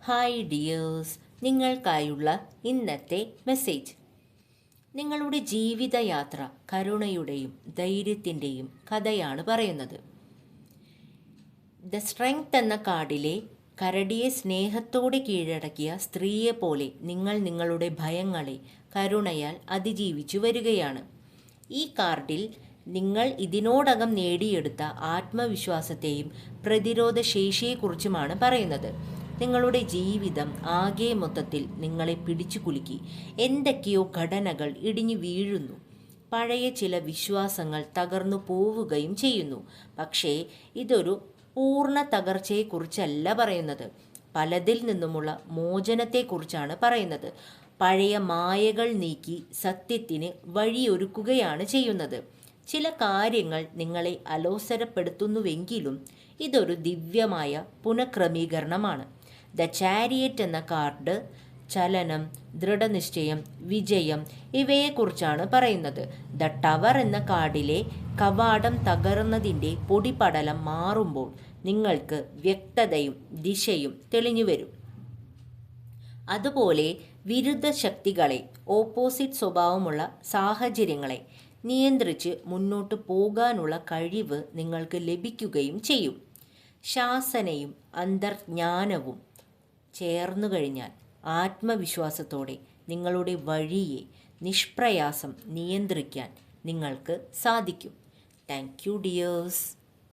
Hi dears, നിങ്ങൾക്കായുള്ള ഇന്നത്തെ message. നിങ്ങളുടെ ജീവിതയാത്ര കരുണയുടെയും ധൈര്യത്തിൻ്റെയും കഥയാണ് പറയുന്നത്. ദ സ്ട്രെങ്ത് എന്ന കാർഡിലെ കരടിയെ സ്നേഹത്തോടെ കീഴടക്കിയ സ്ത്രീയെപ്പോലെ നിങ്ങൾ നിങ്ങളുടെ ഭയങ്ങളെ കരുണയാൽ അതിജീവിച്ചു വരികയാണ്. ഈ കാർഡിൽ നിങ്ങൾ ഇതിനോടകം നേടിയെടുത്ത ആത്മവിശ്വാസത്തെയും പ്രതിരോധ ശേഷിയെക്കുറിച്ചുമാണ് പറയുന്നത്. നിങ്ങളുടെ ജീവിതം ആകെ മൊത്തത്തിൽ നിങ്ങളെ പിടിച്ചു കുലുക്കി. എന്തൊക്കെയോ ഘടനകൾ ഇടിഞ്ഞു വീഴുന്നു. പഴയ ചില വിശ്വാസങ്ങൾ തകർന്നു പോവുകയും ചെയ്യുന്നു. പക്ഷേ ഇതൊരു പൂർണ്ണ തകർച്ചയെക്കുറിച്ചല്ല പറയുന്നത്. പലതിൽ നിന്നുമുള്ള മോചനത്തെക്കുറിച്ചാണ് പറയുന്നത്. പഴയ മായകൾ നീക്കി സത്യത്തിന് വഴിയൊരുക്കുകയാണ് ചെയ്യുന്നത്. ചില കാര്യങ്ങൾ നിങ്ങളെ അലോസരപ്പെടുത്തുന്നുവെങ്കിലും ഇതൊരു ദിവ്യമായ പുനഃക്രമീകരണമാണ്. ദ ചാരിയറ്റ് എന്ന കാർഡ് ചലനം, ദൃഢനിശ്ചയം, വിജയം ഇവയെക്കുറിച്ചാണ് പറയുന്നത്. ദ ടവർ എന്ന കാർഡിലെ കവാടം തകർന്നതിൻ്റെ പൊടിപടലം മാറുമ്പോൾ നിങ്ങൾക്ക് വ്യക്തതയും ദിശയും തെളിഞ്ഞു വരും. അതുപോലെ വിരുദ്ധ ശക്തികളെ, ഓപ്പോസിറ്റ് സ്വഭാവമുള്ള സാഹചര്യങ്ങളെ നിയന്ത്രിച്ച് മുന്നോട്ട് പോകാനുള്ള കഴിവ് നിങ്ങൾക്ക് ലഭിക്കുകയും ചെയ്യും. ശാസനയും അന്തർജ്ഞാനവും ചേർന്നു കഴിഞ്ഞാൽ ആത്മവിശ്വാസത്തോടെ നിങ്ങളുടെ വഴിയെ നിഷ്പ്രയാസം നിയന്ത്രിക്കാൻ നിങ്ങൾക്ക് സാധിക്കും. Thank you dears.